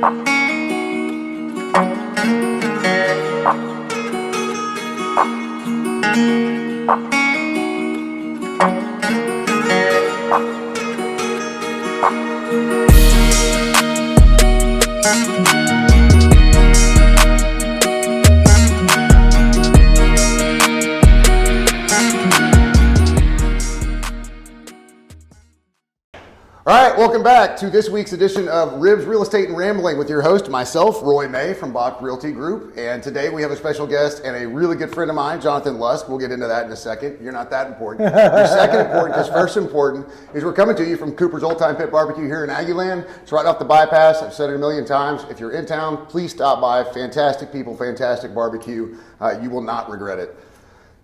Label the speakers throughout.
Speaker 1: All right, welcome back to this week's edition of Ribs Real Estate and Rambling with your host, myself, Roy May from Bach Realty Group. And today we have a special guest and a really good friend of mine, Jonathan Lusk. We'll get into that in a second. You're not that important. You're second important because first important is we're coming to you from Cooper's Old Time Pit Barbecue here in Aggieland. It's right off the bypass. I've said it a million times. If you're in town, please stop by. Fantastic people, fantastic barbecue. You will not regret it.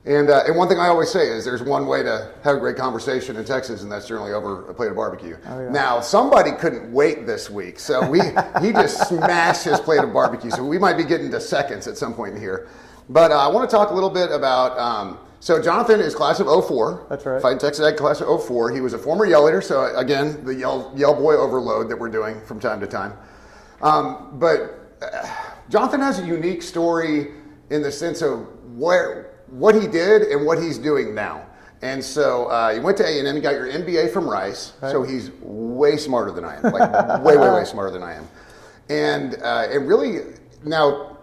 Speaker 1: And one thing I always say is there's one way to have a great conversation in Texas, and that's generally over a plate of barbecue. Oh, yeah. Now, somebody couldn't wait this week, so he just smashed his plate of barbecue, so we might be getting to seconds at some point in here. But I want to talk a little bit about, so Jonathan is class of 04. That's right. Fighting Texas Ag class of 04. He was a former yell leader, so again, the yell boy overload that we're doing from time to time. But Jonathan has a unique story in the sense of what he did and what he's doing now. And so you went to A&M, you got your MBA from Rice, right. So he's way smarter than I am, like way smarter than I am. And really, now,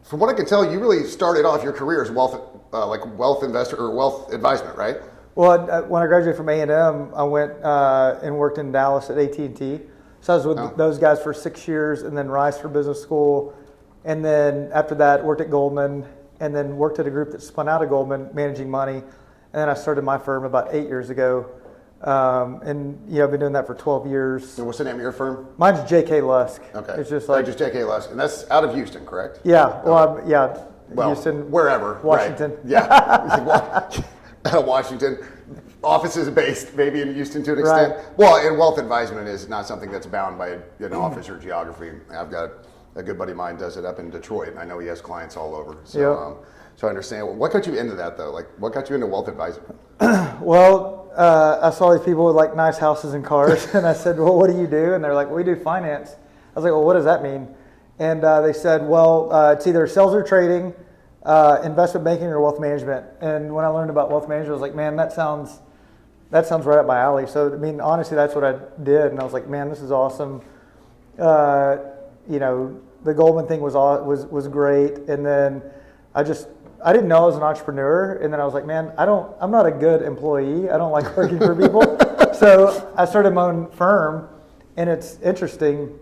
Speaker 1: from what I can tell, you really started off your career as wealth investor or wealth advisement, right?
Speaker 2: Well, when I graduated from A&M, I went and worked in Dallas at AT&T. So I was with those guys for 6 years, and then Rice for business school. And then after that, worked at Goldman, and then worked at a group that spun out of Goldman, managing money. And then I started my firm about 8 years ago. And I've been doing that for 12 years.
Speaker 1: And what's the name of your firm?
Speaker 2: Mine's JK Lusk.
Speaker 1: Okay.
Speaker 2: It's just
Speaker 1: just JK Lusk. And that's out of Houston, correct?
Speaker 2: Yeah. Well, Houston.
Speaker 1: Wherever.
Speaker 2: Washington.
Speaker 1: Right. Yeah. Out of Washington. Office is based maybe in Houston to an extent. Right. Well, and wealth advisement is not something that's bound by an office or geography. I've got a good buddy of mine does it up in Detroit, and I know he has clients all over. So, so I understand. What got you into that, though? Like, what got you into wealth advisement?
Speaker 2: Well, I saw these people with like nice houses and cars, and I said, "Well, what do you do?" And they're like, "We do finance." I was like, "Well, what does that mean?" And they said, "Well, it's either sales or trading, investment banking, or wealth management." And when I learned about wealth management, I was like, "Man, that sounds right up my alley." So, I mean, honestly, that's what I did, and I was like, "Man, this is awesome." The Goldman thing was great, and then I didn't know I was an entrepreneur, and then I was like, man, I'm not a good employee. I don't like working for people. So I started my own firm, and it's interesting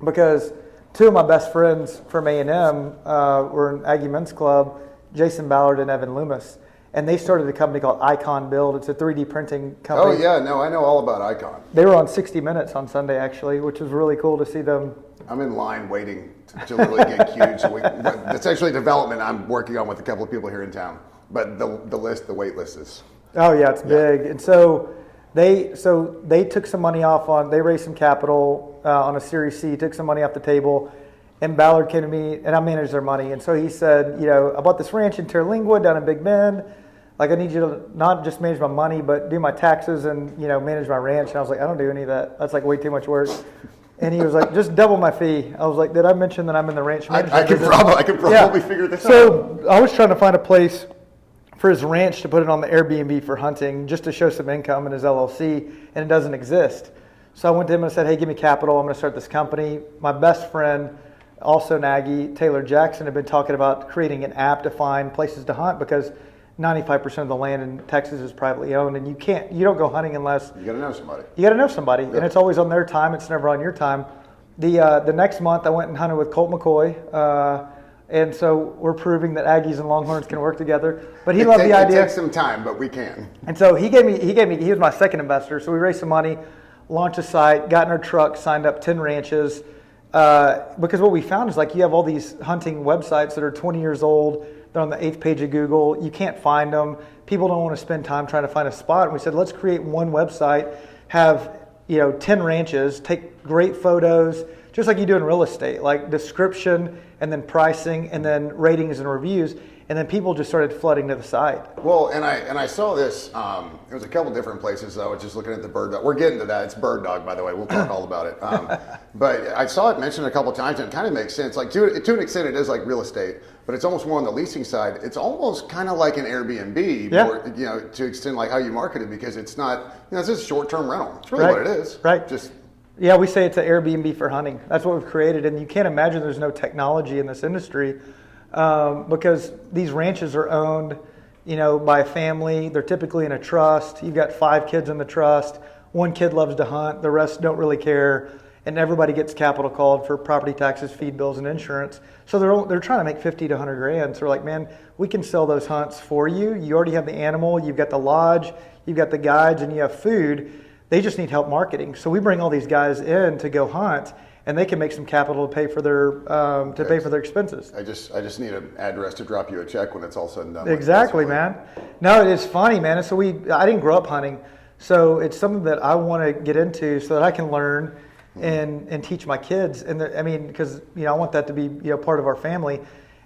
Speaker 2: because two of my best friends from A&M were in Aggie Men's Club, Jason Ballard and Evan Loomis. And they started a company called Icon Build. It's a 3D printing company.
Speaker 1: Oh, yeah. No, I know all about Icon.
Speaker 2: They were on 60 Minutes on Sunday, actually, which was really cool to see them.
Speaker 1: I'm in line waiting to literally get queued. So it's actually development I'm working on with a couple of people here in town. But the wait list is...
Speaker 2: Oh, yeah, it's big. And so they took some money off they raised some capital on a Series C, took some money off the table. And Ballard came to me, and I managed their money. And so he said, I bought this ranch in Terlingwood down in Big Bend. Like, I need you to not just manage my money, but do my taxes and, manage my ranch. And I was like, I don't do any of that. That's like way too much work. And he was like, just double my fee. I was like, did I mention that I'm in the ranch management
Speaker 1: I could probably figure this out.
Speaker 2: So I was trying to find a place for his ranch to put it on the Airbnb for hunting, just to show some income in his LLC, and it doesn't exist. So I went to him and said, hey, give me capital. I'm going to start this company. My best friend, also Nagy, Taylor Jackson, had been talking about creating an app to find places to hunt because 95% of the land in Texas is privately owned, and you don't go hunting unless
Speaker 1: you got to know somebody.
Speaker 2: Yep. And it's always on their time. It's never on your time. The next month I went and hunted with Colt McCoy, and so we're proving that Aggies and Longhorns can work together. But he loved the idea.
Speaker 1: It takes some time, but we can.
Speaker 2: And so he was my second investor. So we raised some money, launched a site, got in our truck, signed up 10 ranches. Because what we found is you have all these hunting websites that are 20 years old. They're on the 8th page of Google. You can't find them. People don't want to spend time trying to find a spot. And we said, let's create one website, have 10 ranches, take great photos, just like you do in real estate, like description and then pricing and then ratings and reviews. And then people just started flooding to the site.
Speaker 1: Well, and I saw this. It was a couple different places. I was just looking at the bird dog. We're getting to that. It's bird dog, by the way. We'll talk all about it. But I saw it mentioned a couple times, and it kind of makes sense. Like to an extent, it is like real estate, but it's almost more on the leasing side. It's almost kind of like an Airbnb, more, to extend like how you market it, because it's not, it's just short-term rental. It's really what it is.
Speaker 2: Right.
Speaker 1: Just.
Speaker 2: Yeah, we say it's an Airbnb for hunting. That's what we've created, and you can't imagine there's no technology in this industry. Because these ranches are owned, by a family. They're typically in a trust. You've got 5 kids in the trust. 1 kid loves to hunt. The rest don't really care. And everybody gets capital called for property taxes, feed bills, and insurance. So they're trying to make 50 to 100 grand. So we're like, man, we can sell those hunts for you. You already have the animal. You've got the lodge. You've got the guides, and you have food. They just need help marketing. So we bring all these guys in to go hunt, and they can make some capital to pay for their expenses.
Speaker 1: I just need an address to drop you a check when it's all said and done.
Speaker 2: Exactly, man. No, it's funny, man. So I didn't grow up hunting, so it's something that I want to get into so that I can learn and teach my kids. And because I want that to be part of our family.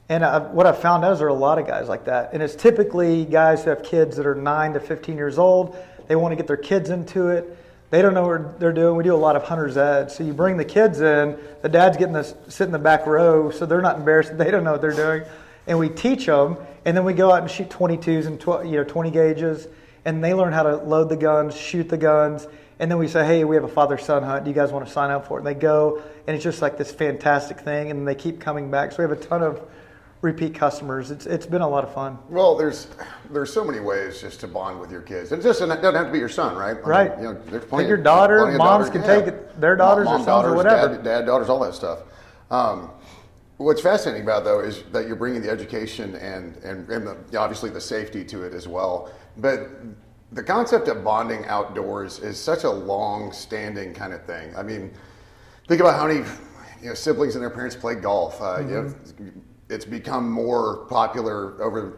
Speaker 2: And what I've found out is there are a lot of guys like that, and it's typically guys who have kids that are 9 to 15 years old. They want to get their kids into it. They don't know what they're doing. We do a lot of hunter's ed. So you bring the kids in, the dad's getting to sit in the back row, so they're not embarrassed. They don't know what they're doing. And we teach them, and then we go out and shoot 22s and 20 gauges, and they learn how to load the guns, shoot the guns, and then we say, hey, we have a father-son hunt. Do you guys want to sign up for it? And they go, and it's just like this fantastic thing, and they keep coming back. So we have a ton of repeat customers. It's been a lot of fun.
Speaker 1: Well, there's so many ways just to bond with your kids. It doesn't have to be your son, right?
Speaker 2: Right.
Speaker 1: There's plenty.
Speaker 2: Take your daughter. Moms can take it, their daughters or sons or whatever.
Speaker 1: Dad, daughters, all that stuff. What's fascinating about it, though, is that you're bringing the education and obviously the safety to it as well. But the concept of bonding outdoors is such a long-standing kind of thing. I mean, think about how many siblings and their parents play golf. It's become more popular over,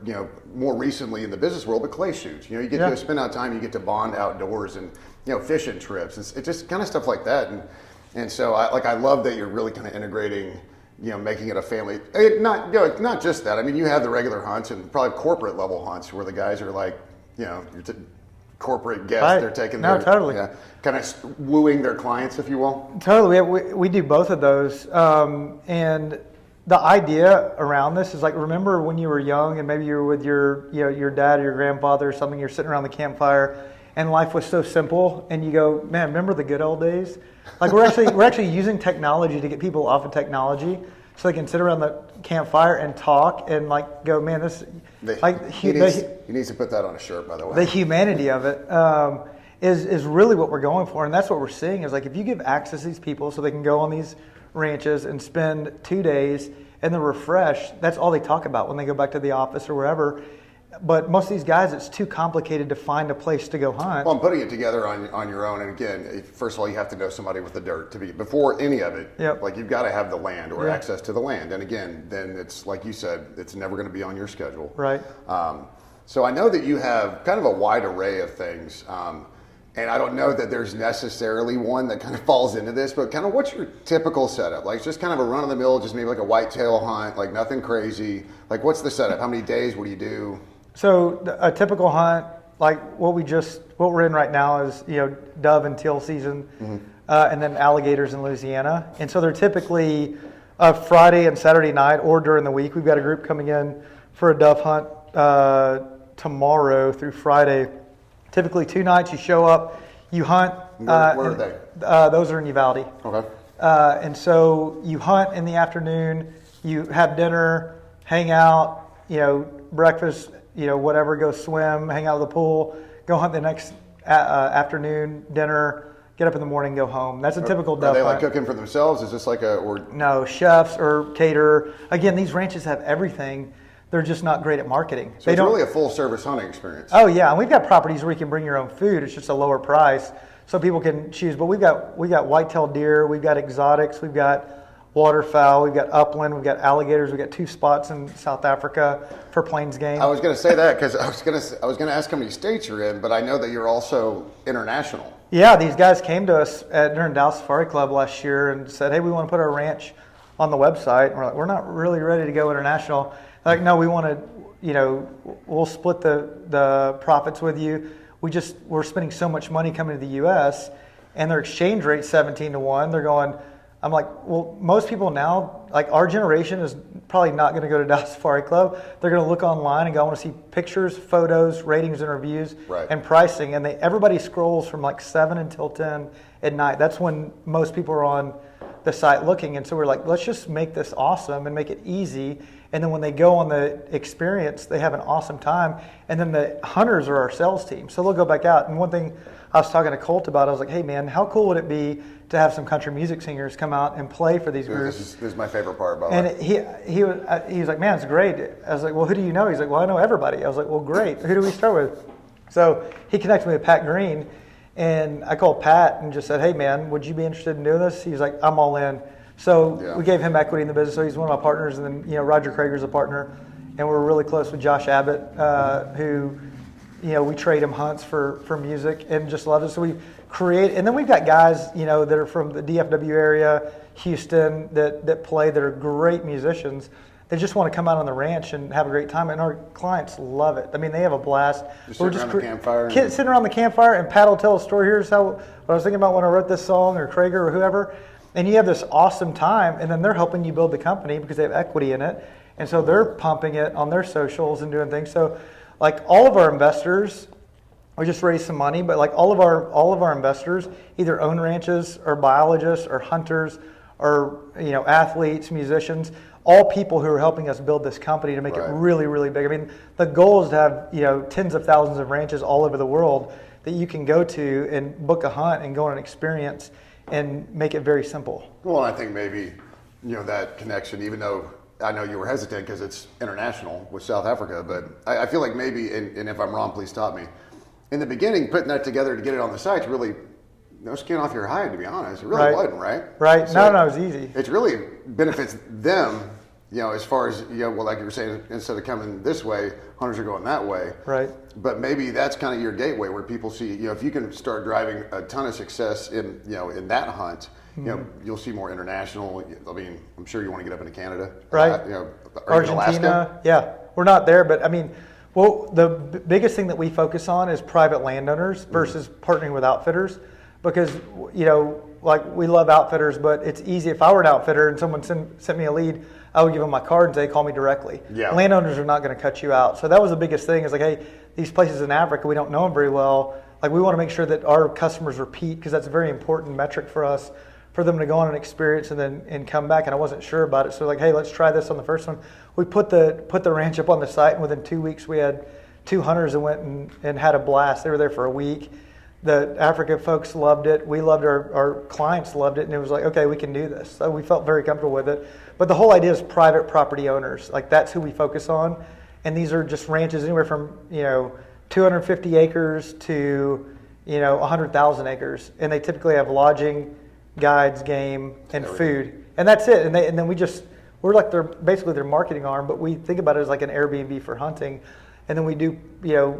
Speaker 1: more recently in the business world, but clay shoots. You get to spend out time, you get to bond outdoors, and fishing trips. It's just kind of stuff like that. And so I love that you're really kind of integrating, making it a family. Not just that. I mean, you have the regular hunts and probably corporate level hunts where the guys are like, corporate guests.
Speaker 2: Right.
Speaker 1: They're taking
Speaker 2: totally.
Speaker 1: kind of wooing their clients, if you will.
Speaker 2: Totally. We do both of those, and the idea around this is like, remember when you were young and maybe you were with your dad or your grandfather or something, you're sitting around the campfire and life was so simple, and you go, man, remember the good old days? Like we're actually using technology to get people off of technology so they can sit around the campfire and talk and like go, man,
Speaker 1: he needs to put that on a shirt, by the way.
Speaker 2: The humanity of it is really what we're going for, and that's what we're seeing is like if you give access to these people so they can go on these ranches and spend 2 days and they're refreshed, that's all they talk about when they go back to the office or wherever. But most of these guys, it's too complicated to find a place to go hunt.
Speaker 1: Well, I'm putting it together on your own. And again, first of all, you have to know somebody with the dirt before any of it.
Speaker 2: Yep.
Speaker 1: Like you've got to have the land or access to the land. And again, then it's like you said, it's never going to be on your schedule.
Speaker 2: Right.
Speaker 1: So I know that you have kind of a wide array of things. And I don't know that there's necessarily one that kind of falls into this, but kind of what's your typical setup? Like just kind of a run of the mill, just maybe like a whitetail hunt, like nothing crazy. Like what's the setup? How many days? What do you do?
Speaker 2: So a typical hunt, like what we're in right now is, dove and teal season, and then alligators in Louisiana. And so they're typically Friday and Saturday night or during the week. We've got a group coming in for a dove hunt tomorrow through Friday. Typically 2 nights, you show up, you hunt.
Speaker 1: Where are they?
Speaker 2: Those are in Uvalde.
Speaker 1: Okay.
Speaker 2: And so you hunt in the afternoon, you have dinner, hang out, breakfast, whatever, go swim, hang out at the pool, go hunt the next afternoon, dinner, get up in the morning, go home. That's a typical dove hunt.
Speaker 1: Are they like cooking for themselves? Is this like
Speaker 2: No, chefs or caterer. Again, these ranches have everything. They're just not great at marketing.
Speaker 1: So it's really a full service hunting experience.
Speaker 2: Oh yeah, and we've got properties where you can bring your own food. It's just a lower price, so people can choose. But we've got whitetail deer, we've got exotics, we've got waterfowl, we've got upland, we've got alligators, we've got 2 spots in South Africa for plains game.
Speaker 1: I was going to say that because I was going to ask how many states you're in, but I know that you're also international.
Speaker 2: Yeah, these guys came to us during Dallas Safari Club last year and said, hey, we want to put our ranch on the website. And we're like, we're not really ready to go international. They're like, no, we want to, we'll split the profits with you. We're spending so much money coming to the U.S. and their exchange rate 17-1. They're going, I'm like, well, most people now, like our generation is probably not going to go to Dallas Safari Club. They're going to look online and go, I want to see pictures, photos, ratings and reviews, and pricing. And everybody scrolls from like 7 until 10 at night. That's when most people are on the site looking. And so we're like, let's just make this awesome and make it easy. And then when they go on the experience, they have an awesome time. And then the hunters are our sales team. So they'll go back out. And one thing I was talking to Colt about, I was like, hey man, how cool would it be to have some country music singers come out and play for these groups?
Speaker 1: This is my favorite part about
Speaker 2: it.
Speaker 1: And
Speaker 2: he was like, man, it's great. I was like, well, who do you know? He's like, well, I know everybody. I was like, well, great. Who do we start with? So he connected me with Pat Green, and I called Pat and just said, hey man, would you be interested in doing this? He's like, I'm all in. So we gave him equity in the business. So he's one of my partners, and then Roger Krager's a partner, and we're really close with Josh Abbott, who we trade him hunts for music and just love it. So we create, and then we've got guys, that are from the DFW area, Houston, that play, that are great musicians. They just want to come out on the ranch and have a great time, and our clients love it. I mean, they have a blast.
Speaker 1: We're just around the campfire.
Speaker 2: Sitting around the campfire, and Pat will tell a story. Here's what I was thinking about when I wrote this song, or Krager, or whoever. And you have this awesome time, and then they're helping you build the company because they have equity in it. And so they're pumping it on their socials and doing things. So like all of our investors, we just raised some money, but like all of our investors either own ranches or biologists or hunters or athletes, musicians, all people who are helping us build this company to make it really, really big. I mean, the goal is to have tens of thousands of ranches all over the world that you can go to and book a hunt and go on an experience and make it very simple.
Speaker 1: Well, I think maybe that connection, even though I know you were hesitant because it's international with South Africa, but I feel like maybe, and if I'm wrong, please stop me. In the beginning, putting that together to get it on the site's really no skin off your hide, to be honest. It really wasn't, right?
Speaker 2: Right.
Speaker 1: So
Speaker 2: no, it's easy.
Speaker 1: It really benefits them, as far as, like you were saying, instead of coming this way, hunters are going that way.
Speaker 2: Right.
Speaker 1: But maybe that's kind of your gateway where people see, if you can start driving a ton of success in that hunt, you'll see more international. I mean, I'm sure you want to get up into Canada,
Speaker 2: right? Argentina, yeah. We're not there, but I mean, well, the biggest thing that we focus on is private landowners versus partnering with outfitters, because like we love outfitters, but it's easy. If I were an outfitter and someone sent me a lead, I would give them my card and say, call me directly.
Speaker 1: Yeah.
Speaker 2: Landowners are not going to cut you out. So that was the biggest thing. Is like, hey, these places in Africa, we don't know them very well. Like we want to make sure that our customers repeat, because that's a very important metric for us, for them to go on an experience and come back. And I wasn't sure about it, so like, hey, let's try this on the first one. We put the ranch up on the site, and within 2 weeks we had 2 hunters that went and had a blast. They were there for a week. The Africa folks loved it. We loved our clients loved it, and it was like, okay, we can do this. So we felt very comfortable with it. But the whole idea is private property owners. Like that's who we focus on, and these are just ranches anywhere from 250 acres to 100,000 acres, and they typically have lodging, guides, game, and food, and that's it. And then we're like their marketing arm, but we think about it as like an Airbnb for hunting. And then we do,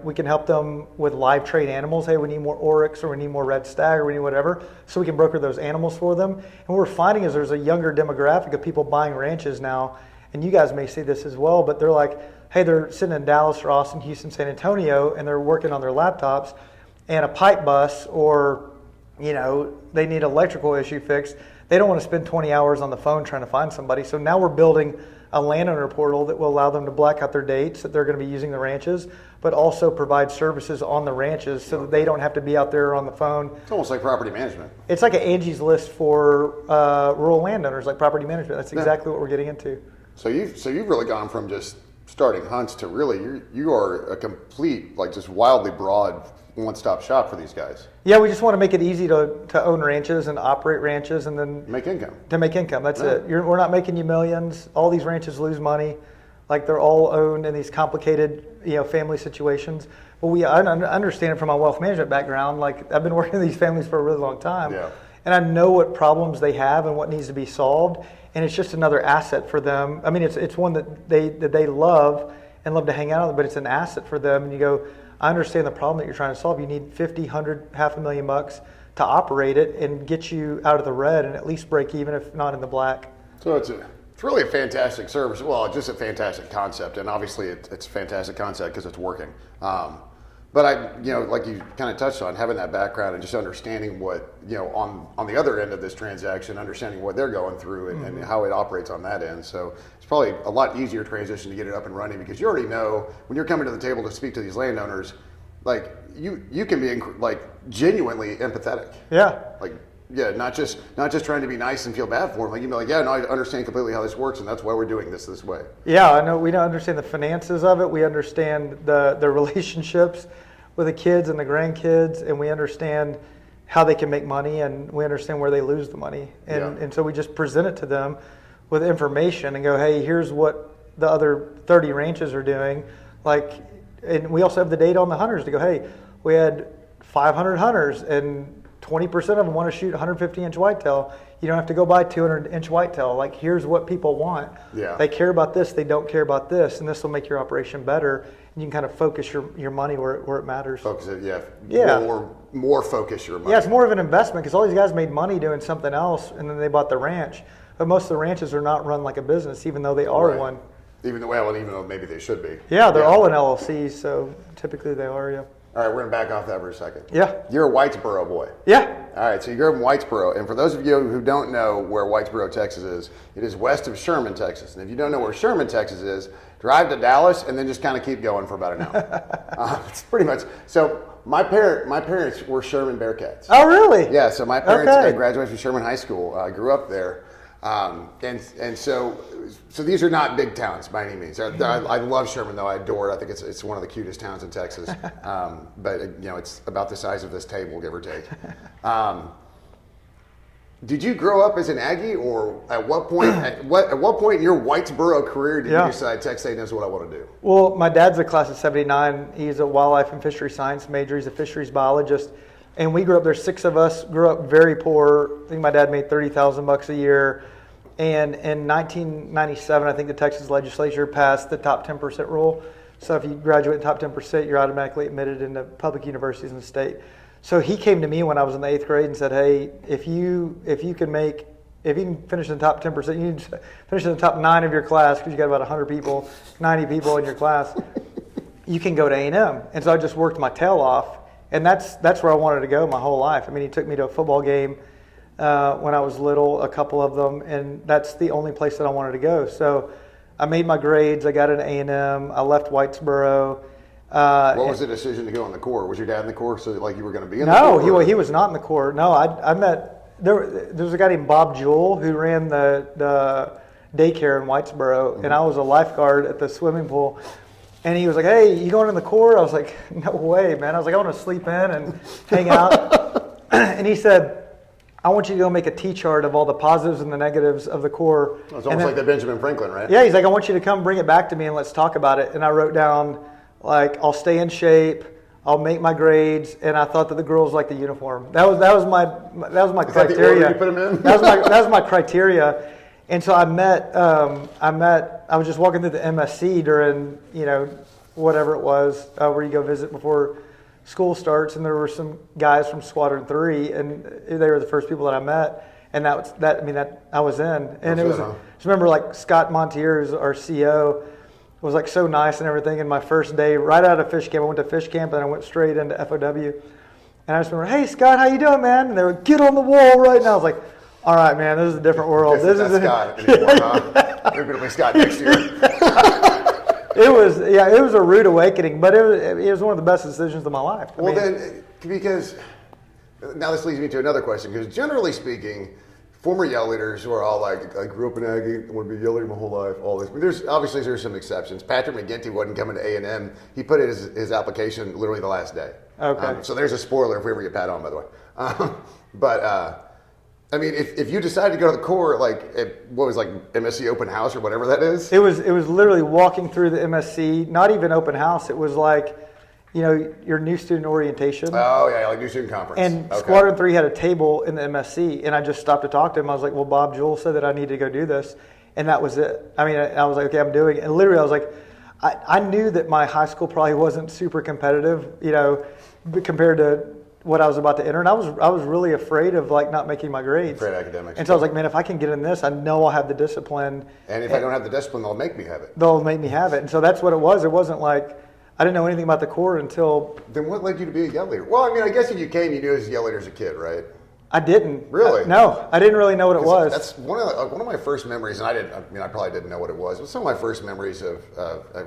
Speaker 2: we can help them with live trade animals. Hey, we need more oryx, or we need more red stag, or we need whatever, so we can broker those animals for them. And what we're finding is there's a younger demographic of people buying ranches now, and you guys may see this as well, but they're like, hey, they're sitting in Dallas or Austin, Houston, San Antonio, and they're working on their laptops, and a pipe bust, or they need an electrical issue fixed. They don't want to spend 20 hours on the phone trying to find somebody. So now we're building a landowner portal that will allow them to black out their dates that they're going to be using the ranches, but also provide services on the ranches so that they don't have to be out there on the phone.
Speaker 1: It's almost like property management.
Speaker 2: It's like an Angie's List for rural landowners, like property management. That's exactly what we're getting into.
Speaker 1: So you've really gone from just starting hunts to really you are a complete, like just wildly broad one-stop shop for these guys.
Speaker 2: Yeah, we just want to make it easy to own ranches and operate ranches, and then
Speaker 1: make income.
Speaker 2: To make income, that's it. We're not making you millions. All these ranches lose money, like they're all owned in these complicated, family situations. But I understand it from my wealth management background. Like I've been working with these families for a really long time, and I know what problems they have and what needs to be solved, and it's just another asset for them. I mean, it's one that they love and love to hang out with, but it's an asset for them. And you go, I understand the problem that you're trying to solve. You need 50, 100, $500,000 to operate it and get you out of the red and at least break even, if not in the black.
Speaker 1: So it's really a fantastic service. Well, just a fantastic concept, and obviously it's a fantastic concept because it's working. But like you kind of touched on, having that background and just understanding what, on the other end of this transaction, understanding what they're going through and how it operates on that end. So it's probably a lot easier transition to get it up and running, because you already know when you're coming to the table to speak to these landowners, like you can be like genuinely empathetic.
Speaker 2: Yeah.
Speaker 1: Like, yeah, not just trying to be nice and feel bad for them. Like, you can be like, yeah, no, I understand completely how this works, and that's why we're doing this way.
Speaker 2: Yeah, I know. We don't understand the finances of it. We understand the relationships with the kids and the grandkids, and we understand how they can make money, and we understand where they lose the money. And so we just present it to them with information and go, hey, here's what the other 30 ranches are doing. Like, and we also have the data on the hunters to go, hey, we had 500 hunters, and 20% of them want to shoot 150-inch whitetail. You don't have to go buy 200-inch whitetail. Like, here's what people want.
Speaker 1: Yeah.
Speaker 2: They care about this. They don't care about this, and this will make your operation better. And you can kind of focus your money where it matters.
Speaker 1: Focus it, yeah.
Speaker 2: Yeah.
Speaker 1: More focus your money.
Speaker 2: Yeah, it's more of an investment, because all these guys made money doing something else, and then they bought the ranch. But most of the ranches are not run like a business, even though they are one.
Speaker 1: Even though maybe they should be.
Speaker 2: Yeah, they're all in LLCs, so typically they are, yeah.
Speaker 1: All right, we're going to back off that for a second.
Speaker 2: Yeah.
Speaker 1: You're a Whitesboro boy.
Speaker 2: Yeah.
Speaker 1: All right, so you grew up in Whitesboro. And for those of you who don't know where Whitesboro, Texas is, it is west of Sherman, Texas. And if you don't know where Sherman, Texas is, drive to Dallas and then just kind of keep going for about an hour. It's pretty much. So my parents were Sherman Bearcats.
Speaker 2: Oh, really?
Speaker 1: Yeah, so my parents graduated from Sherman High School. I grew up there. And so these are not big towns by any means. I love Sherman, though. I adore it. I think it's one of the cutest towns in Texas. But it's about the size of this table, give or take. Did you grow up as an Aggie, or at what point in your Whitesboro career did you decide Texas A&M is what I want to do?
Speaker 2: Well, my dad's a class of '79. He's a wildlife and fishery science major. He's a fisheries biologist. And we grew up, there's 6 of us, grew up very poor. I think my dad made $30,000 a year. And in 1997, I think the Texas legislature passed the top 10% rule. So if you graduate in top 10%, you're automatically admitted into public universities in the state. So he came to me when I was in the 8th grade and said, hey, if you can finish in the top 10%, you need to finish in the top 9 of your class, because you got about 100 people, 90 people in your class, you can go to A&M. And so I just worked my tail off. And that's where I wanted to go my whole life. I mean, he took me to a football game when I was little, a couple of them, and that's the only place that I wanted to go. So I made my grades. I got an A&M. I left Whitesboro.
Speaker 1: What was the decision to go in the Corps? Was your dad in the Corps, so like you were going to be in the Corps?
Speaker 2: No, he was not in the Corps. No, I met, there was a guy named Bob Jewell who ran the daycare in Whitesboro, and I was a lifeguard at the swimming pool. And he was like, hey, you going in the Corps? I was like, no way, man. I was like, I want to sleep in and hang out. And he said, I want you to go make a T-chart of all the positives and the negatives of the Corps.
Speaker 1: It's almost like the Benjamin Franklin, right?
Speaker 2: Yeah, he's like, I want you to come bring it back to me and let's talk about it. And I wrote down, like, I'll stay in shape, I'll make my grades, and I thought that the girls liked the uniform. That was my criteria.
Speaker 1: That the order you put them in?
Speaker 2: that was my criteria. And so I was just walking through the MSC during, whatever it was, where you go visit before school starts, and there were some guys from Squadron 3, and they were the first people that I met, and that I was in. And it was, just remember, like, Scott Montier, who's our CO, was like so nice and everything. And my first day, right out of fish camp, I went to fish camp, and I went straight into FOW. And I just remember, hey, Scott, how you doing, man? And they were, get on the wall right now. I was like, all right, man, this is a different world.
Speaker 1: This is Scott anymore, huh? You're going to be Scott next year.
Speaker 2: It was a rude awakening, but it was one of the best decisions of my life.
Speaker 1: Because now this leads me to another question, because generally speaking, former yell leaders who are all like, I grew up in Aggie, I want to be a yell leader my whole life, all this. But there's some exceptions. Patrick McGinty wasn't coming to A&M. He put in his application literally the last day.
Speaker 2: Okay.
Speaker 1: So there's a spoiler if we ever get Pat on, by the way. I mean, if you decided to go to the Corps, what was MSC open house or whatever that is?
Speaker 2: It was literally walking through the MSC, not even open house. It was like your new student orientation.
Speaker 1: Oh yeah, like new student conference.
Speaker 2: And Squadron 3 had a table in the MSC, and I just stopped to talk to him. I was like, well, Bob Jewell said that I need to go do this, and that was it. I mean, I was like, okay, I'm doing it. And literally, I was like, I knew that my high school probably wasn't super competitive, compared to what I was about to enter, and I was really afraid of like not making my grades.
Speaker 1: Afraid of academics.
Speaker 2: And so I was like, man, if I can get in this, I know I'll have the discipline.
Speaker 1: And if I don't have the discipline, they'll make me have it.
Speaker 2: They'll make me have it. And so that's what it was. It wasn't like I didn't know anything about the Corps until.
Speaker 1: Then what led you to be a yell leader? Well, I mean, I guess if you came, you knew as a yell leader as a kid, right?
Speaker 2: I didn't.
Speaker 1: Really?
Speaker 2: No, I didn't really know what it was.
Speaker 1: That's one of my first memories, and I probably didn't know what it was. But some of my first memories of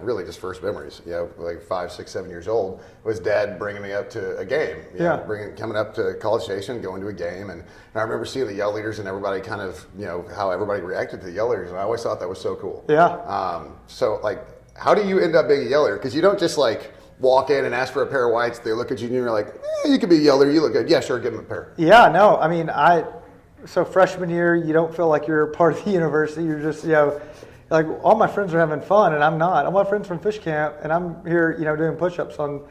Speaker 1: really just first memories, like 5, 6, 7 years old, was Dad bringing me up to a game. Coming up to College Station, going to a game, and I remember seeing the yell leaders and everybody kind of, how everybody reacted to the yell leaders, and I always thought that was so cool.
Speaker 2: Yeah.
Speaker 1: So like, how do you end up being a yell leader? Because you don't just like walk in and ask for a pair of whites. They look at you and you're like, you could be a yell leader. You look good. Yeah, sure, give them a pair.
Speaker 2: Yeah, no, I mean, so freshman year, you don't feel like you're part of the university. You're just, like all my friends are having fun and I'm not. All my friends from fish camp and I'm here, doing push-ups on,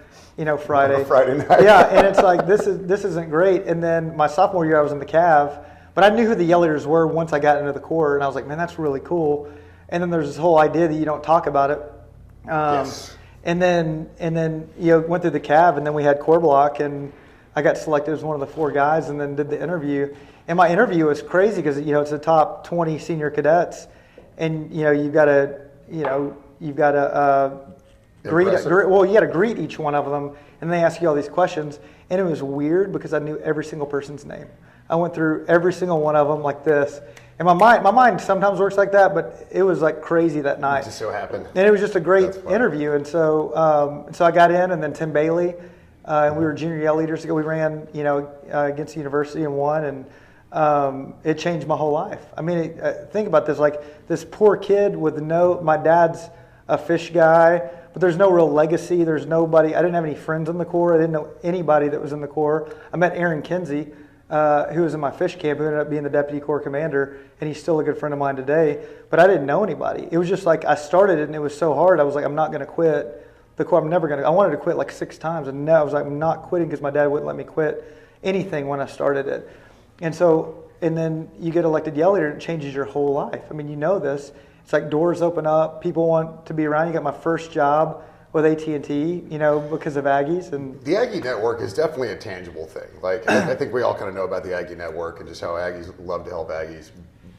Speaker 2: Friday.
Speaker 1: Friday night.
Speaker 2: Yeah, and it's like, this isn't great. And then my sophomore year, I was in the Cav, but I knew who the yell leaders were once I got into the Corps, and I was like, man, that's really cool. And then there's this whole idea that you don't talk about it.
Speaker 1: Yes.
Speaker 2: And then went through the Cav, and then we had Core Block, and I got selected as one of the 4 guys, and then did the interview. And my interview was crazy because it's the top 20 senior cadets, and you've got to greet each one of them, and they ask you all these questions. And it was weird because I knew every single person's name. I went through every single one of them like this. And my mind sometimes works like that, but it was like crazy that night.
Speaker 1: It just so happened.
Speaker 2: And it was just a great interview. And so I got in, and then Tim Bailey, and we were junior yell leaders. We ran, against the university and won, and it changed my whole life. I mean, think about this, like this poor kid with my dad's a fish guy, but there's no real legacy. There's nobody. I didn't have any friends in the Corps. I didn't know anybody that was in the Corps. I met Aaron Kinsey, who was in my fish camp, who ended up being the deputy Corps commander, and he's still a good friend of mine today. But I didn't know anybody. It was just like I started it, and it was so hard. I was like, I'm not going to quit the Corps. I'm never going to. I wanted to quit like 6 times, and I was like, I'm not quitting because my dad wouldn't let me quit anything when I started it. And then you get elected yell leader, and it changes your whole life. I mean, this. It's like doors open up. People want to be around. You got my first job with AT&T, because of Aggies. And
Speaker 1: the Aggie Network is definitely a tangible thing. Like, I think we all kind of know about the Aggie Network and just how Aggies love to help Aggies.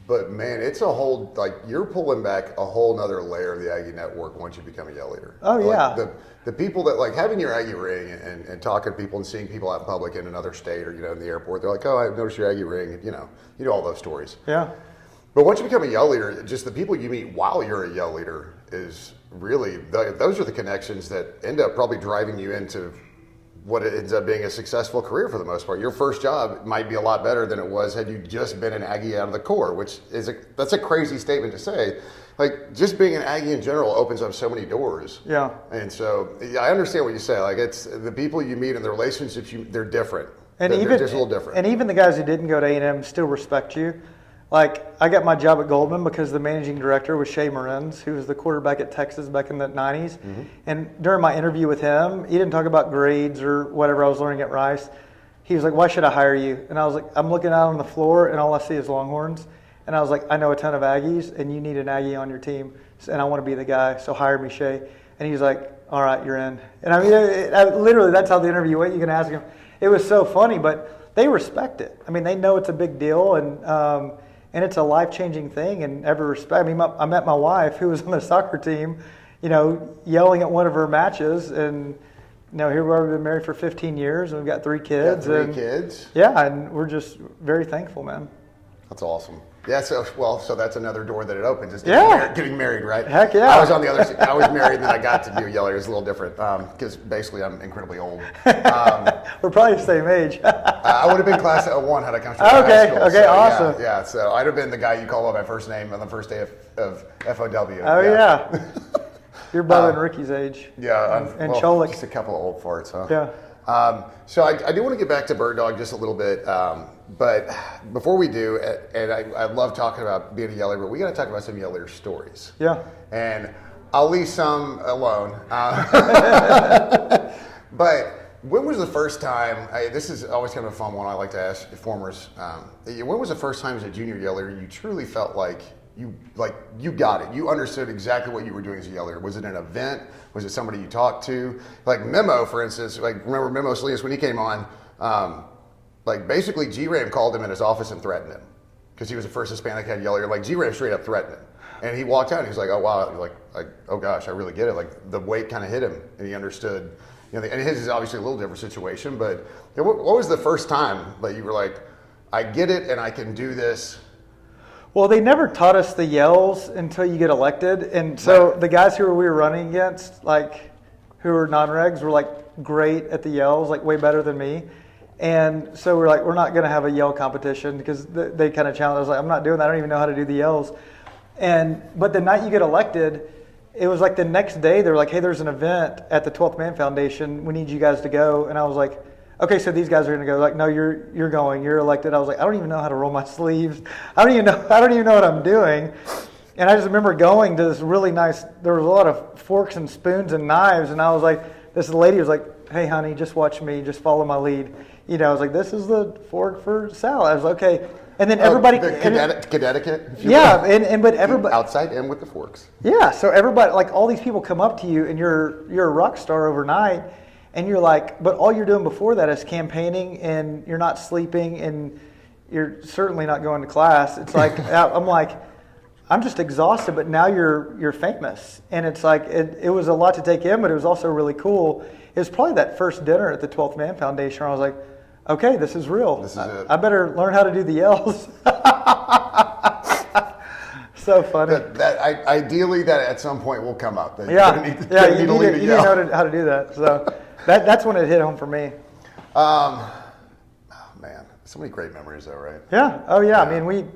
Speaker 1: But man, it's a whole, like, you're pulling back a whole nother layer of the Aggie Network once you become a yell leader.
Speaker 2: Oh,
Speaker 1: like,
Speaker 2: yeah.
Speaker 1: The people that, like, having your Aggie ring and talking to people and seeing people out in public in another state or, in the airport, they're like, oh, I've noticed your Aggie ring. And, you know all those stories.
Speaker 2: Yeah.
Speaker 1: But once you become a yell leader, just the people you meet while you're a yell leader is really, those are the connections that end up probably driving you into what it ends up being a successful career for the most part. Your first job might be a lot better than it was had you just been an Aggie out of the Corps, which is that's a crazy statement to say. Like, just being an Aggie in general opens up so many doors.
Speaker 2: Yeah.
Speaker 1: And so I understand what you say. Like, it's the people you meet and the relationships they're different.
Speaker 2: And
Speaker 1: they're just a little different.
Speaker 2: And even the guys who didn't go to A&M still respect you. Like, I got my job at Goldman because the managing director was Shea Morenz, who was the quarterback at Texas back in the 90s. Mm-hmm. And during my interview with him, he didn't talk about grades or whatever I was learning at Rice. He was like, why should I hire you? And I was like, I'm looking out on the floor, and all I see is Longhorns. And I was like, I know a ton of Aggies, and you need an Aggie on your team, and I want to be the guy, so hire me, Shea. And he was like, all right, you're in. And I mean, literally, that's how the interview went. You can ask him. It was so funny, but they respect it. I mean, they know it's a big deal, and it's a life-changing thing in every respect. I mean, I met my wife, who was on the soccer team, yelling at one of her matches, and here we are, we've been married for 15 years, and we've got 3 kids.
Speaker 1: Got 3 kids?
Speaker 2: Yeah, and we're just very thankful, man.
Speaker 1: That's awesome. Yeah, so that's another door that it opens. Is getting married, right?
Speaker 2: Heck yeah.
Speaker 1: I was on the other side. I was married, and then I got to do a yell leader. It was a little different because basically I'm incredibly old.
Speaker 2: We're probably the same age.
Speaker 1: I would have been class of 01 had I come straight out of high school.
Speaker 2: Okay,
Speaker 1: so,
Speaker 2: awesome.
Speaker 1: Yeah, so I'd have been the guy you call by my first name on the first day of FOW.
Speaker 2: Oh, yeah. You're Bubba and Ricky's age.
Speaker 1: Yeah.
Speaker 2: And Cholik.
Speaker 1: Just a couple of old farts, huh?
Speaker 2: Yeah.
Speaker 1: So I do want to get back to Bird Dog just a little bit, but before we do, and I love talking about being a yell leader, but we got to talk about some yell leader stories.
Speaker 2: Yeah.
Speaker 1: And I'll leave some alone. But when was the first time? This is always kind of a fun one I like to ask formers. When was the first time as a junior yell leader you truly felt like you got it? You understood exactly what you were doing as a yell leader. Was it an event? Was it somebody you talked to? Like Memo, for instance. Like remember Memo Salinas when he came on? Like basically G-Ram called him in his office and threatened him because he was the first Hispanic head yell leader. Like G-Ram straight up threatened him. And he walked out and he was like, oh wow, like oh gosh, I really get it. Like the weight kind of hit him and he understood. And his is obviously a little different situation, but what was the first time that you were like, I get it and I can do this?
Speaker 2: Well, they never taught us the yells until you get elected. And so the guys who we were running against, like who were non-regs, were like great at the yells, like way better than me. And so we're like, we're not going to have a yell competition because they kind of challenged us. Like, I'm not doing that. I don't even know how to do the yells. But the night you get elected, it was like the next day they were like, hey, there's an event at the 12th Man Foundation. We need you guys to go. And I was like, okay, so these guys are going to go. Like, no, you're going. You're elected. I was like, I don't even know how to roll my sleeves. I don't even know what I'm doing. And I just remember going to this really nice. There was a lot of forks and spoons and knives. And I was like, this lady was like, hey, honey, just watch me. Just follow my lead. I was like, this is the fork for salad. I was like, okay. And then everybody,
Speaker 1: Connecticut.
Speaker 2: Yeah, but everybody
Speaker 1: outside and with the forks.
Speaker 2: Yeah, so everybody, like all these people come up to you, and you're a rock star overnight, and you're like, but all you're doing before that is campaigning, and you're not sleeping, and you're certainly not going to class. It's like I'm just exhausted, but now you're famous, and it's like it was a lot to take in, but it was also really cool. It was probably that first dinner at the 12th Man Foundation where I was like, okay, this is real.
Speaker 1: This is it.
Speaker 2: I better learn how to do the yells. So funny.
Speaker 1: Ideally, that at some point will come up.
Speaker 2: You need to know how to do that. So that's when it hit home for me.
Speaker 1: Oh man, so many great memories though, right?
Speaker 2: Yeah. Oh yeah. I mean,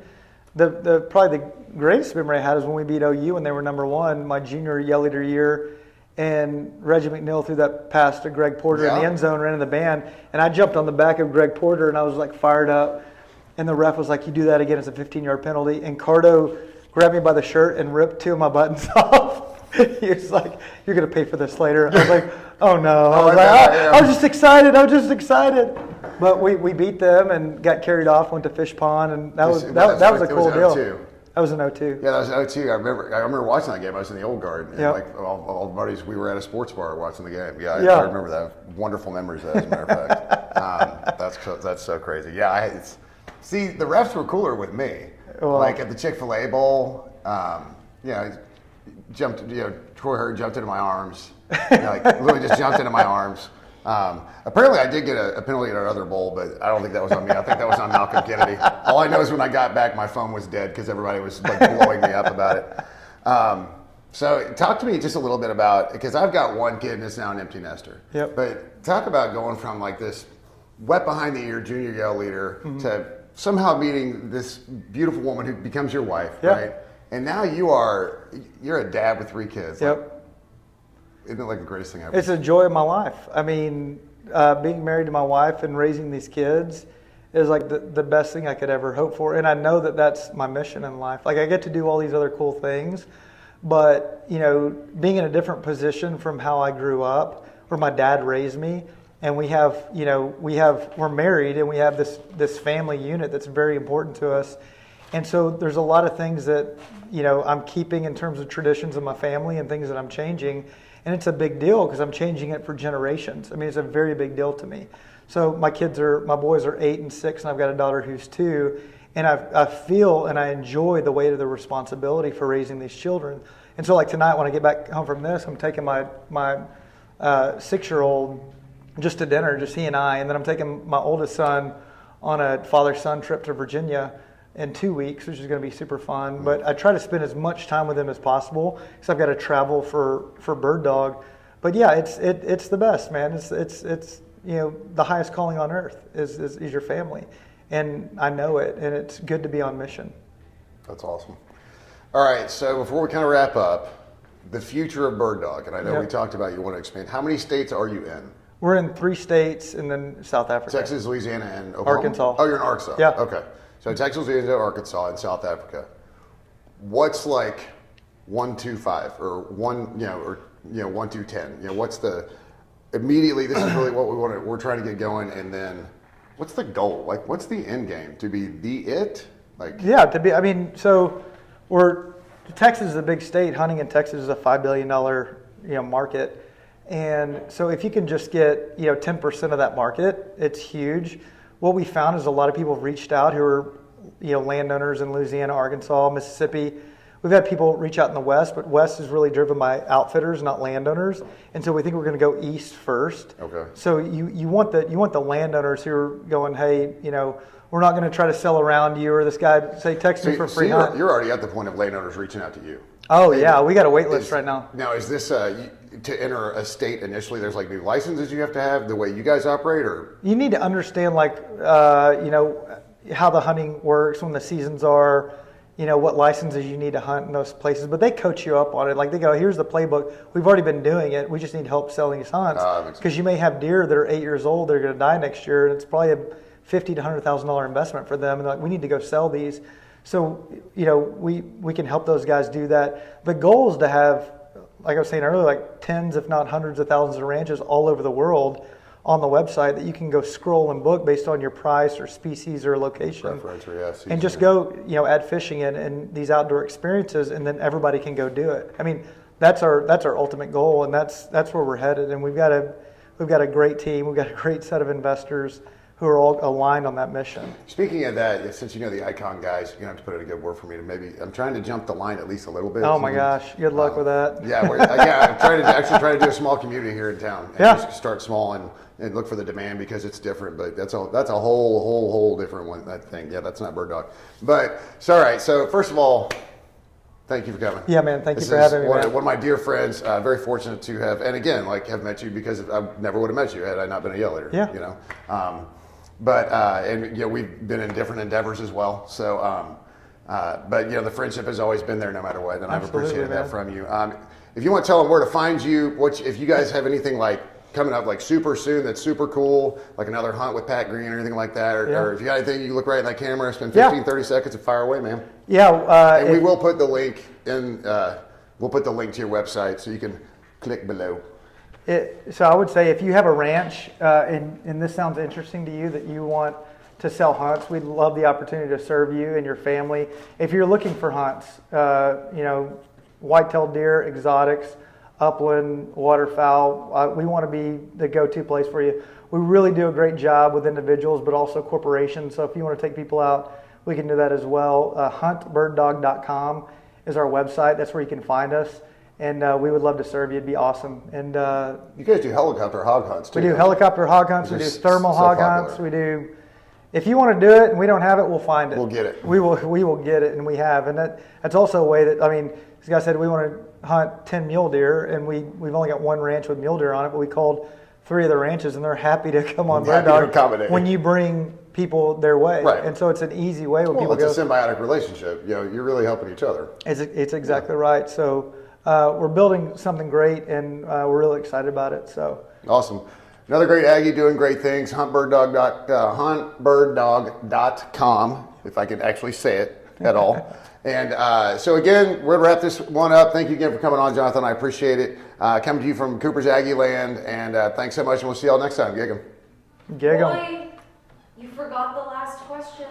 Speaker 2: the probably the greatest memory I had is when we beat OU when they were #1 my junior yell leader year. And Reggie McNeil threw that pass to Greg Porter in the end zone, ran in the band, and I jumped on the back of Greg Porter, and I was like fired up. And the ref was like, "You do that again, it's a 15-yard penalty." And Cardo grabbed me by the shirt and ripped 2 of my buttons off. He was like, "You're gonna pay for this later." I was like, "Oh no!" I was just excited. But we beat them and got carried off. Went to Fish Pond, and that was a cool deal. That was in 02.
Speaker 1: Yeah, that was 02. I remember watching that game. I was in the old guard. And like all the buddies, we were at a sports bar watching the game. I remember that. Wonderful memories of that, as a matter of fact. That's so crazy. Yeah, see, the refs were cooler with me. Well, like at the Chick-fil-A Bowl, Troy Hurd jumped into my arms. Literally just jumped into my arms. Apparently I did get a penalty at our other bowl, but I don't think that was on me. I think that was on Malcolm Kennedy. All I know is when I got back, my phone was dead because everybody was like blowing me up about it. So talk to me just a little bit about, because I've got one kid and it's now an empty nester.
Speaker 2: Yep.
Speaker 1: But talk about going from like this wet behind the ear junior yell leader to somehow meeting this beautiful woman who becomes your wife, right? And now you're a dad with 3 kids.
Speaker 2: Yep.
Speaker 1: Like, isn't it like the greatest thing ever?
Speaker 2: It's a joy of my life. I mean, being married to my wife and raising these kids is like the best thing I could ever hope for. And I know that that's my mission in life. Like I get to do all these other cool things, but being in a different position from how I grew up, where my dad raised me, and we're married and we have this family unit that's very important to us. And so there's a lot of things that, I'm keeping in terms of traditions of my family and things that I'm changing. And it's a big deal because I'm changing it for generations. I mean, it's a very big deal to me. So my boys are 8 and 6, and I've got a daughter who's 2. And I feel and I enjoy the weight of the responsibility for raising these children. And so like tonight when I get back home from this, I'm taking my 6-year-old just to dinner, just he and I. And then I'm taking my oldest son on a father-son trip to Virginia in 2 weeks, which is going to be super fun. But I try to spend as much time with him as possible because I've got to travel for Bird Dog. But yeah, it's the best, man. It's the highest calling on earth is your family, and I know it, and it's good to be on mission.
Speaker 1: That's awesome. All right, so before we kind of wrap up, the future of Bird Dog, and I know we talked about you want to expand. How many states are you in?
Speaker 2: We're in 3 states, and then South Africa.
Speaker 1: Texas, Louisiana, and Oklahoma?
Speaker 2: Arkansas.
Speaker 1: Oh, you're in Arkansas.
Speaker 2: Yeah.
Speaker 1: Okay. So Texas, Louisiana, Arkansas, and South Africa. What's like 1, 2, 5, or 1, 1, 2, 10? What's the immediately, this is really what we're trying to get going. And then, what's the goal? Like, what's the end game? To be
Speaker 2: Yeah, so Texas is a big state. Hunting in Texas is a $5 billion market. And so if you can just get 10% of that market, it's huge. What we found is a lot of people have reached out who are landowners in Louisiana, Arkansas, Mississippi. We've had people reach out in the West, but West is really driven by outfitters, not landowners. And so we think we're going to go east first.
Speaker 1: Okay.
Speaker 2: So you want the landowners who are going, hey, we're not going to try to sell around you, or this guy say text me for free hunt.
Speaker 1: You're already at the point of landowners reaching out to you.
Speaker 2: Oh yeah, we got a wait list right now.
Speaker 1: Now is this to enter a state initially? There's like new licenses you have to have the way you guys operate, or
Speaker 2: you need to understand how the hunting works, when the seasons are. What licenses you need to hunt in those places, but they coach you up on it. Like they go, here's the playbook. We've already been doing it. We just need help selling these hunts because you may have deer that are 8 years old. They're going to die next year, and it's probably a $50,000 to $100,000 investment for them. And like, we need to go sell these. So we can help those guys do that. The goal is to have, like I was saying earlier, like tens, if not hundreds of thousands of ranches all over the world on the website that you can go scroll and book based on your price or species or location. And just go, add fishing and these outdoor experiences, and then everybody can go do it. I mean, that's our ultimate goal, and that's where we're headed. And we've got a great team. We've got a great set of investors who are all aligned on that mission.
Speaker 1: Speaking of that, since you know the Icon guys, you're going to have to put in a good word for me to maybe, I'm trying to jump the line at least a little bit.
Speaker 2: Oh my gosh, good luck with that.
Speaker 1: Yeah, I'm trying to do a small community here in town. And just start small and look for the demand because it's different, but that's a whole different one, that thing. Yeah, that's not bird dog. But, it's all right. So first of all, thank you for coming.
Speaker 2: Yeah, man. Thank you for having me, man.
Speaker 1: One of my dear friends, very fortunate to have, and again, have met you because I never would have met you had I not been a yell leader.
Speaker 2: Yeah.
Speaker 1: We've been in different endeavors as well. So, but the friendship has always been there no matter what, and I've appreciated that from you. If you want to tell them where to find you, if you guys have anything like coming up like super soon that's super cool, like another hunt with Pat Green or anything like that, or if you got anything, you look right in that camera, spend 15-30 seconds and fire away, man.
Speaker 2: Yeah.
Speaker 1: And we will put the link in. We'll put the link to your website so you can click below.
Speaker 2: So I would say if you have a ranch and this sounds interesting to you that you want to sell hunts, we'd love the opportunity to serve you and your family. If you're looking for hunts, white-tailed deer, exotics, upland, waterfowl, we want to be the go-to place for you. We really do a great job with individuals, but also corporations. So if you want to take people out, we can do that as well. Huntbirddog.com is our website. That's where you can find us. And we would love to serve you. It'd be awesome. And
Speaker 1: you guys do helicopter hog hunts too.
Speaker 2: We do helicopter hog hunts. We do thermal hog hunts. We do. If you want to do it and we don't have it, we'll find it.
Speaker 1: We'll get it.
Speaker 2: We will get it, and we have. And that's also a way that, this guy said we want to hunt 10 mule deer, and we've only got one ranch with mule deer on it, but we called 3 of the ranches, and they're happy to come on Bird Dog when you bring people their way.
Speaker 1: Right.
Speaker 2: And so it's an easy way when people
Speaker 1: go. It's a symbiotic relationship. You're really helping each other.
Speaker 2: It's exactly right. So we're building something great, and we're really excited about it. So
Speaker 1: awesome. Another great Aggie doing great things. Huntbirddog.com, if I can actually say it at all. And so again, we're going to wrap this one up. Thank you again for coming on, Jonathan. I appreciate it. Coming to you from Cooper's Aggie Land. And thanks so much, and we'll see y'all next time. Gig 'em.
Speaker 3: Boy, you forgot the last question.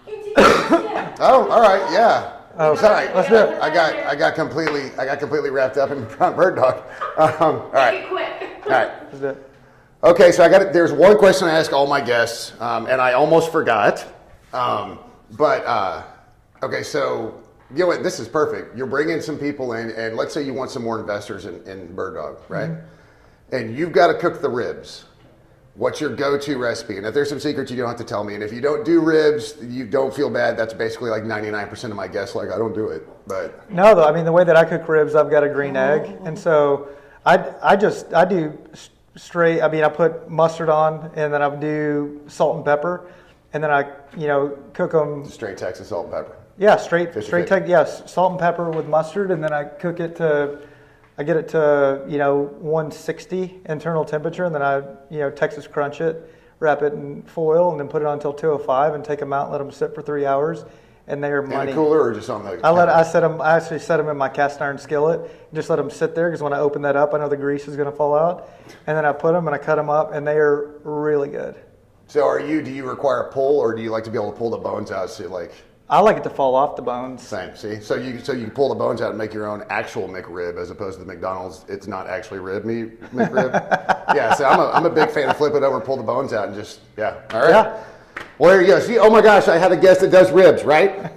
Speaker 3: You did it.
Speaker 1: Oh, all right, yeah.
Speaker 2: Oh,
Speaker 1: sorry.
Speaker 2: Let's do it.
Speaker 1: I got completely wrapped up in front bird dog. All right.
Speaker 3: Make it quick.
Speaker 1: All right.
Speaker 2: Let's do it.
Speaker 1: Okay, so there's one question I ask all my guests, and I almost forgot. Okay, so this is perfect. You're bringing some people in, and let's say you want some more investors in bird dog, right? Mm-hmm. And you've got to cook the ribs. What's your go-to recipe? And if there's some secrets, you don't have to tell me. And if you don't do ribs, you don't feel bad. That's basically like 99% of my guests. Like, I don't do it. But
Speaker 2: no, though. The way that I cook ribs, I've got a green egg, and so I do straight. I put mustard on, and then I do salt and pepper, and then I cook them
Speaker 1: straight Texas salt and pepper.
Speaker 2: Yeah, straight Texas. Yes, salt and pepper with mustard, and then I cook it to. I get it to 160 internal temperature, and then I Texas crunch it, wrap it in foil, and then put it on until 205, and take them out and let them sit for 3 hours, and they are
Speaker 1: In
Speaker 2: money.
Speaker 1: a cooler or just on the?
Speaker 2: I actually set them in my cast iron skillet and just let them sit there because when I open that up, I know the grease is going to fall out. And then I put them and I cut them up, and they are really good.
Speaker 1: So do you require a pull, or do you like to be able to pull the bones out? So like.
Speaker 2: I like it to fall off the bones.
Speaker 1: Same. See, so you can pull the bones out and make your own actual McRib as opposed to the McDonald's. It's not actually rib meat McRib. Yeah. So I'm a big fan of flip it over, pull the bones out, and just yeah. All right.
Speaker 2: Yeah.
Speaker 1: Well, there you go. See, oh my gosh, I have a guest that does ribs, right?